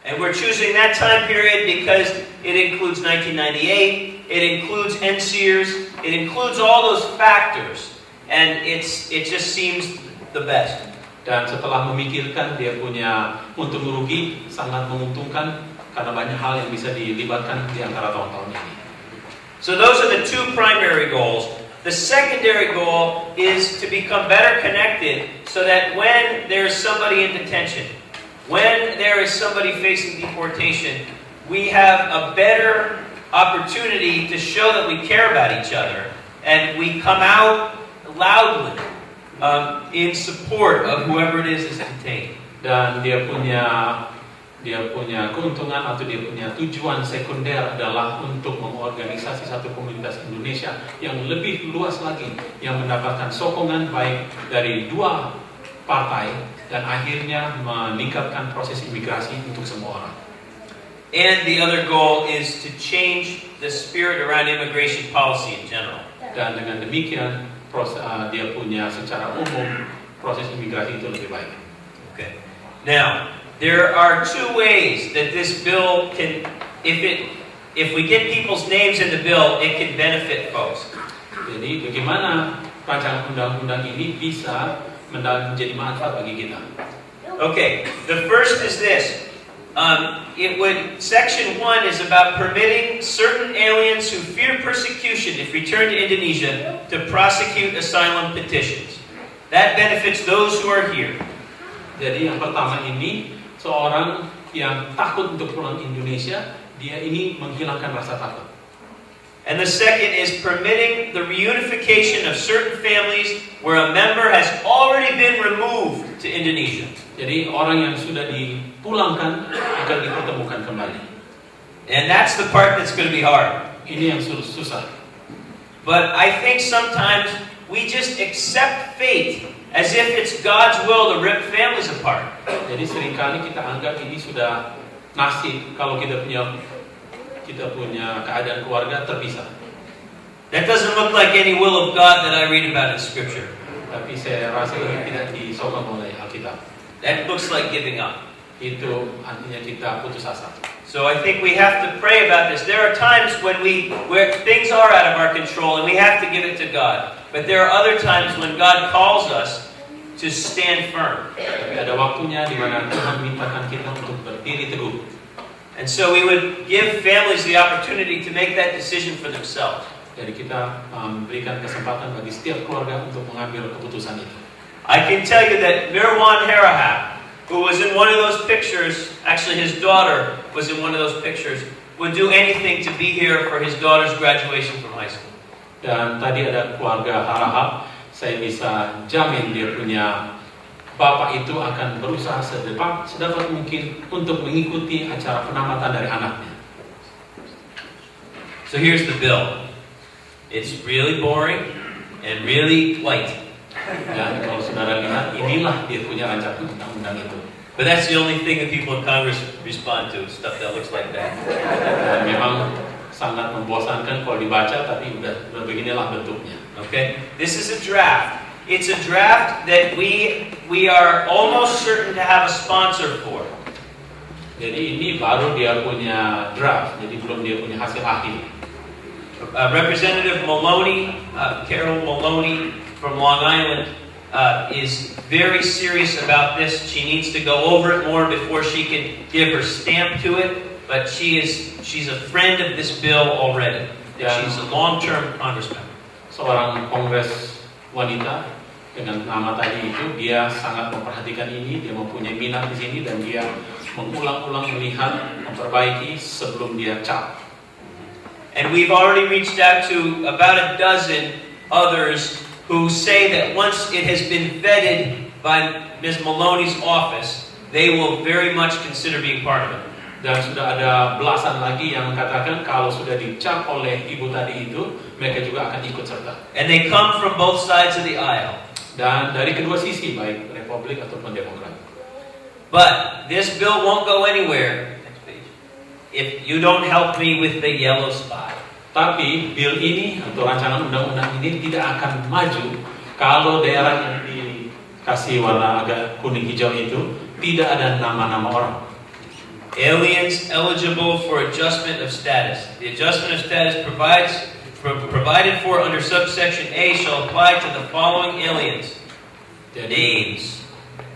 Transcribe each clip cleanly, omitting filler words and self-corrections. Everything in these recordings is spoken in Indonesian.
And we're choosing that time period because it includes 1998, it includes NSEERS, it includes all those factors, and it just seems the best. Dan setelah memikirkan, dia punya untung rugi sangat menguntungkan karena banyak hal yang bisa dilibatkan di antara tahun-tahun ini. So those are the two primary goals. The secondary goal is to become better connected so that when there's somebody in detention, when there is somebody facing deportation, we have a better opportunity to show that we care about each other and we come out loudly in support of whoever it is detained. Dan dia punya keuntungan atau dia punya tujuan sekunder adalah untuk mengorganisasi satu komunitas Indonesia yang lebih luas lagi, yang mendapatkan sokongan baik dari dua partai dan akhirnya meningkatkan proses imigrasi untuk semua orang. And the other goal is to change the spirit around immigration policy in general. Dan dengan demikian dia punya secara umum proses imigrasi itu lebih baik. Okay. Now, there are two ways that this bill can, if we get people's names in the bill, it can benefit folks. Jadi bagaimana rancangan undang-undang ini bisa menjadi manfaat bagi kita? Okay, the first is this. Section 1 is about permitting certain aliens who fear persecution if returned to Indonesia to prosecute asylum petitions. That benefits those who are here. Jadi yang pertama ini, seorang yang takut untuk pulang Indonesia, dia ini menghilangkan rasa takut. And the second is permitting the reunification of certain families where a member has already been removed to Indonesia. Jadi orang yang sudah dipulangkan akan dipertemukan kembali. And that's the part that's going to be hard. Ini yang susah. But I think sometimes we just accept fate as if it's God's will to rip families apart. Jadi seringkali kita anggap ini sudah nasib kalau kita punya keadaan keluarga terpisah. That doesn't look like any will of God that I read about in Scripture. Tapi saya rasa ini tidak disokong oleh Alkitab. That looks like giving up. Itu artinya kita putus asa. So I think we have to pray about this. There are times where things are out of our control and we have to give it to God. But there are other times when God calls us to stand firm. Tapi ada waktunya di mana Tuhan mintakan kita untuk berdiri teguh. And so we would give families the opportunity to make that decision for themselves. Jadi kita berikan kesempatan bagi setiap keluarga untuk mengambil keputusan itu. I can tell you that Mirwan Harahap, who was in one of those pictures, actually his daughter was in one of those pictures, would do anything to be here for his daughter's graduation from high school. Dan tadi ada keluarga Harahap, saya bisa jamin dia punya bapak itu akan berusaha sedapat mungkin untuk mengikuti acara penamatan dari anaknya. So here's the bill. It's really boring and really white. Dan kalau saudara lihat, inilah dia punya rancangan undang-undang itu. But that's the only thing that people in Congress respond to, stuff that looks like that. Dan memang sangat membosankan kalau dibaca, tapi udah beginilah bentuknya. Okay, this is a draft. It's a draft that we are almost certain to have a sponsor for. Jadi ini baru dia punya draft, jadi belum dia punya hasil akhir. Representative Maloney, Carol Maloney from Long Island, is very serious about this. She needs to go over it more before she can give her stamp to it. But she's a friend of this bill already. She's a long-term congressman. Seorang kongres wanita dengan nama tadi itu, dia sangat memperhatikan ini, dia mempunyai minat di sini dan dia mengulang-ulang melihat, memperbaiki sebelum dia cap. And we've already reached out to about a dozen others who say that once it has been vetted by Ms. Maloney's office, they will very much consider being part of it. Dan sudah ada belasan lagi yang katakan kalau sudah dicap oleh ibu tadi itu, mereka juga akan ikut serta. And they come from both sides of the aisle. Dan dari kedua sisi, baik Republik ataupun Demokrat. But this bill won't go anywhere if you don't help me with the yellow spot. Tapi bil ini atau rancangan undang-undang ini tidak akan maju kalau daerah yang dikasih warna agak kuning hijau itu tidak ada nama-nama orang. Aliens eligible for adjustment of status. The adjustment of status provided for under subsection A shall apply to the following aliens. Names.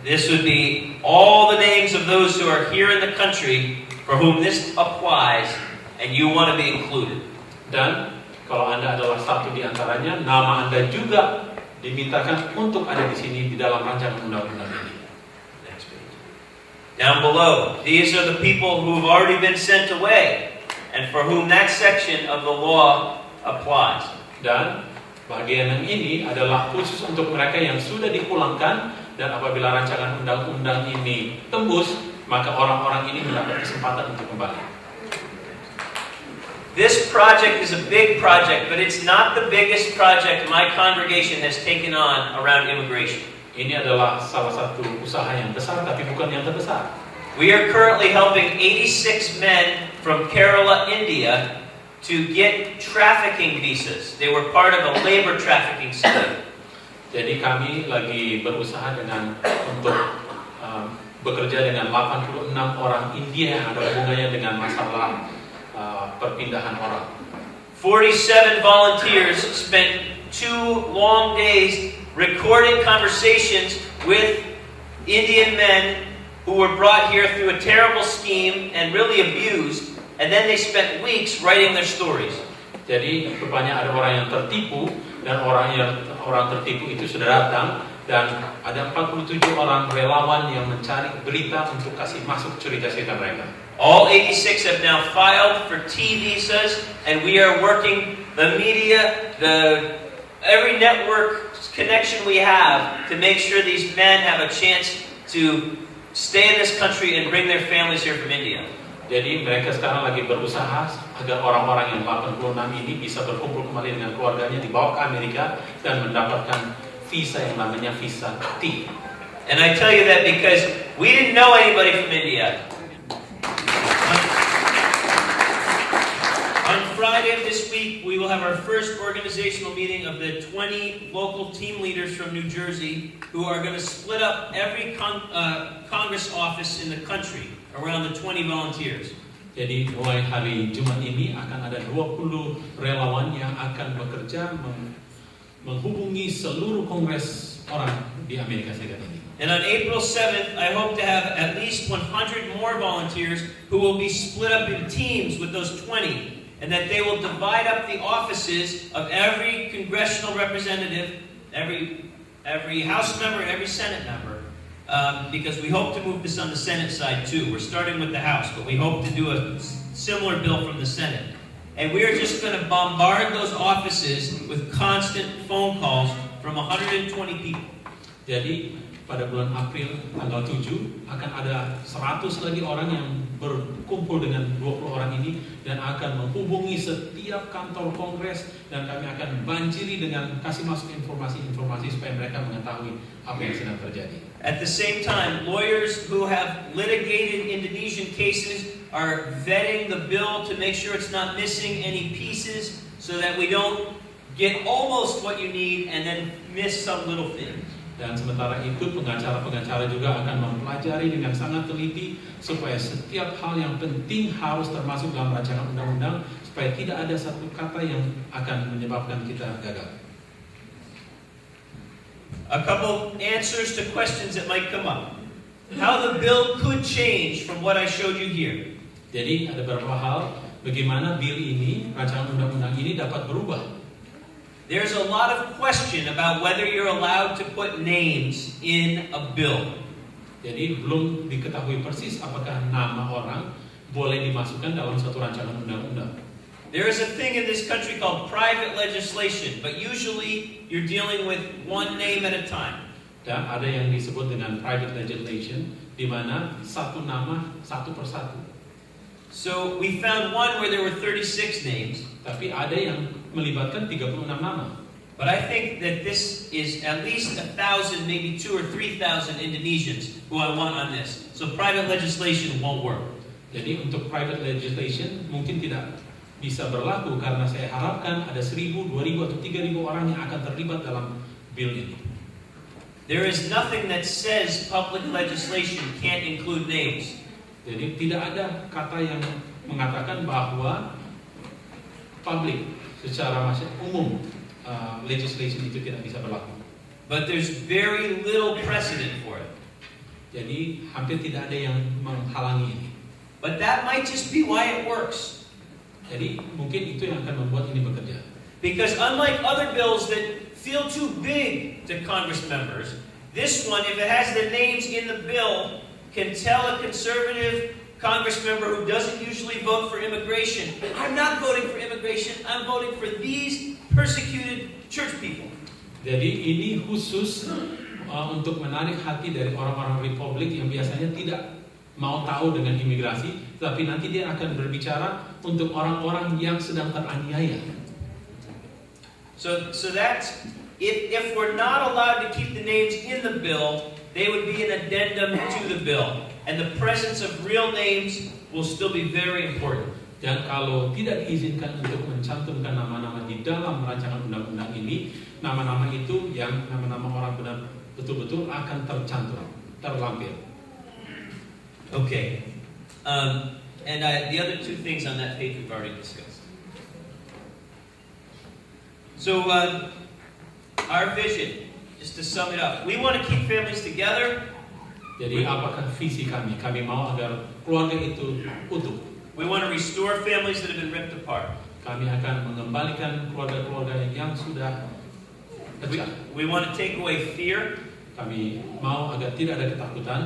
This would be all the names of those who are here in the country for whom this applies and you want to be included. Dan kalau Anda adalah satu di antaranya, nama Anda juga dimintakan untuk ada di sini di dalam rancangan undang-undang ini. Next page. Down below, these are the people who have already been sent away and for whom that section of the law applies. Dan bagian yang ini adalah khusus untuk mereka yang sudah dipulangkan, dan apabila rancangan undang-undang ini tembus, maka orang-orang ini mendapat kesempatan untuk kembali. This project is a big project, but it's not the biggest project my congregation has taken on around immigration. Ini adalah salah satu usaha yang besar, tapi bukan yang terbesar. We are currently helping 86 men from Kerala, India, to get trafficking visas. They were part of a labor trafficking study. Jadi kami lagi berusaha untuk bekerja dengan 86 orang India yang ada hubungannya dengan masalah perpindahan orang. 47 volunteers spent 2 long days recording conversations with Indian men who were brought here through a terrible scheme and really abused, and then they spent weeks writing their stories. Jadi rupanya ada orang yang tertipu, dan orang tertipu itu sudah datang, dan ada 47 orang relawan yang mencari berita untuk kasih masuk cerita-cerita mereka. All 86 have now filed for T visas, and we are working the media, every network connection we have to make sure these men have a chance to stay in this country and bring their families here from India. Jadi mereka sekarang lagi berusaha agar orang-orang yang 86 ini bisa berkumpul kembali dengan keluarganya, dibawa ke Amerika dan mendapatkan visa yang namanya visa T. And I tell you that because we didn't know anybody from India. On Friday of this week, we will have our first organizational meeting of the 20 local team leaders from New Jersey who are going to split up every Congress office in the country around the 20 volunteers. Jadi mulai hari Jumat ini akan ada 20 relawan yang akan bekerja menghubungi seluruh kongres orang di Amerika Serikat ini. And on April 7th, I hope to have at least 100 more volunteers who will be split up in teams with those 20. And that they will divide up the offices of every congressional representative, every House member, and every Senate member, because we hope to move this on the Senate side too. We're starting with the House, but we hope to do a similar bill from the Senate. And we are just going to bombard those offices with constant phone calls from 120 people. Jadi pada bulan April tanggal 7 akan ada 100 lagi orang yang berkumpul dengan 20 orang ini dan akan menghubungi setiap kantor kongres, dan kami akan banjiri dengan kasih masuk informasi-informasi supaya mereka mengetahui apa yang sedang terjadi. At the same time, lawyers who have litigated Indonesian cases are vetting the bill to make sure it's not missing any pieces so that we don't get almost what you need and then miss some little thing. Dan sementara itu pengacara-pengacara juga akan mempelajari dengan sangat teliti supaya setiap hal yang penting harus termasuk dalam rancangan undang-undang supaya tidak ada satu kata yang akan menyebabkan kita gagal. A couple answers to questions that might come up. How the bill could change from what I showed you here. Jadi ada beberapa hal bagaimana bill ini, rancangan undang-undang ini dapat berubah. There's a lot of question about whether you're allowed to put names in a bill. Jadi belum diketahui persis apakah nama orang boleh dimasukkan dalam satu rancangan undang-undang. There is a thing in this country called private legislation, but usually you're dealing with one name at a time. Dan ada yang disebut dengan private legislation, di mana satu nama satu persatu. So we found one where there were 36 names. Tapi ada yang melibatkan 36 nama. But I think that this is at least 1,000, maybe 2,000 or 3,000 Indonesians who I want on this. So private legislation won't work. Jadi untuk private legislation mungkin tidak bisa berlaku karena saya harapkan ada 1,000, 2,000 atau 3,000 orang yang akan terlibat dalam bill ini. There is nothing that says public legislation can't include names. Jadi tidak ada kata yang mengatakan bahwa publik secara umum legislation itu tidak bisa berlaku. But there's very little precedent for it. Jadi hampir tidak ada yang menghalangi ini. But that might just be why it works. Jadi mungkin itu yang akan membuat ini bekerja. Because unlike other bills that feel too big to Congress members, this one, if it has the names in the bill, can tell a conservative Congress member who doesn't usually vote for immigration, I'm not voting for immigration, I'm voting for these persecuted church people. Jadi ini khusus untuk menarik hati dari orang-orang Republik yang biasanya tidak mau tahu dengan imigrasi, tapi nanti dia akan berbicara untuk orang-orang yang sedang teraniaya. So that's if we're not allowed to keep the names in the bill, they would be an addendum to the bill, and the presence of real names will still be very important. Dan kalau tidak diizinkan untuk mencantumkan nama-nama di dalam rancangan undang-undang ini, nama-nama itu yang nama-nama orang benar betul-betul akan tercantum, terlampir. Okay. And the other two things on that page we've already discussed. So our vision, just to sum it up, we want to keep families together. Jadi apakah visi kami? Kami mau agar keluarga itu utuh. We want to restore families that have been ripped apart. Kami akan mengembalikan keluarga-keluarga yang sudah pecah. We want to take away fear. Kami mau agar tidak ada ketakutan.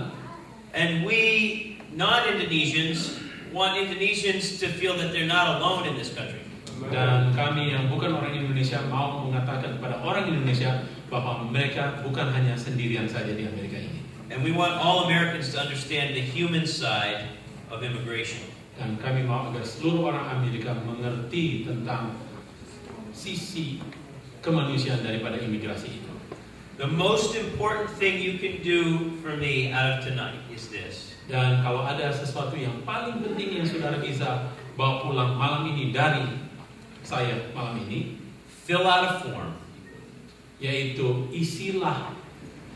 And we, non-Indonesians, want Indonesians to feel that they're not alone in this country. Dan kami yang bukan orang Indonesia mau mengatakan kepada orang Indonesia bahwa mereka bukan hanya sendirian saja di Amerika ini. And we want all Americans to understand the human side of immigration. Dan kami mau agar seluruh orang Amerika mengerti tentang sisi kemanusiaan daripada imigrasi itu. The most important thing you can do for me out of tonight is this. Dan kalau ada sesuatu yang paling penting yang saudara bisa bawa pulang malam ini dari saya malam ini, Fill out a form. yaitu isilah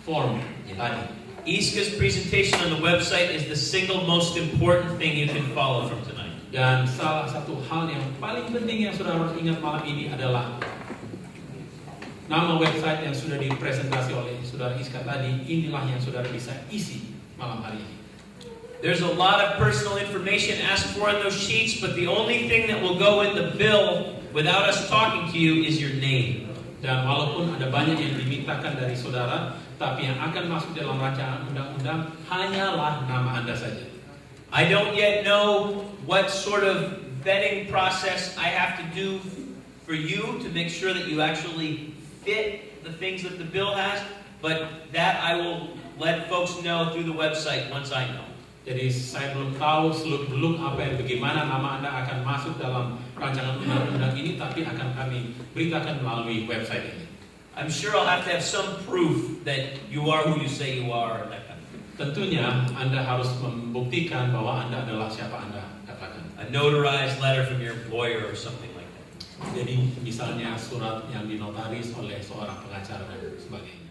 form tadi. Iska's presentation on the website is the single most important thing you can follow from tonight. Dan salah satu hal yang paling penting yang saudara harus ingat malam ini adalah nama website yang sudah dipresentasi oleh saudara Iska tadi. Inilah yang saudara bisa isi malam hari ini. There's a lot of personal information asked for on those sheets, but the only thing that will go in the bill without us talking to you is your name. Dan walaupun ada banyak yang dimintakan dari saudara, tapi yang akan masuk dalam rancangan undang-undang hanyalah nama Anda saja. I don't yet know what sort of vetting process I have to do for you to make sure that you actually fit the things that the bill has, but that I will let folks know through the website once I know. Jadi saya belum tahu seluk-beluk bagaimana nama Anda akan masuk dalam rancangan undang-undang ini, tapi akan kami beritakan melalui website ini. I'm sure I'll have to have some proof that you are who you say you are, that kind of thing. Tentunya Anda harus membuktikan bahwa Anda adalah siapa Anda katakan. A notarized letter from your employer or something like that. Jadi misalnya surat yang dinotaris oleh seorang pengacara dan sebagainya.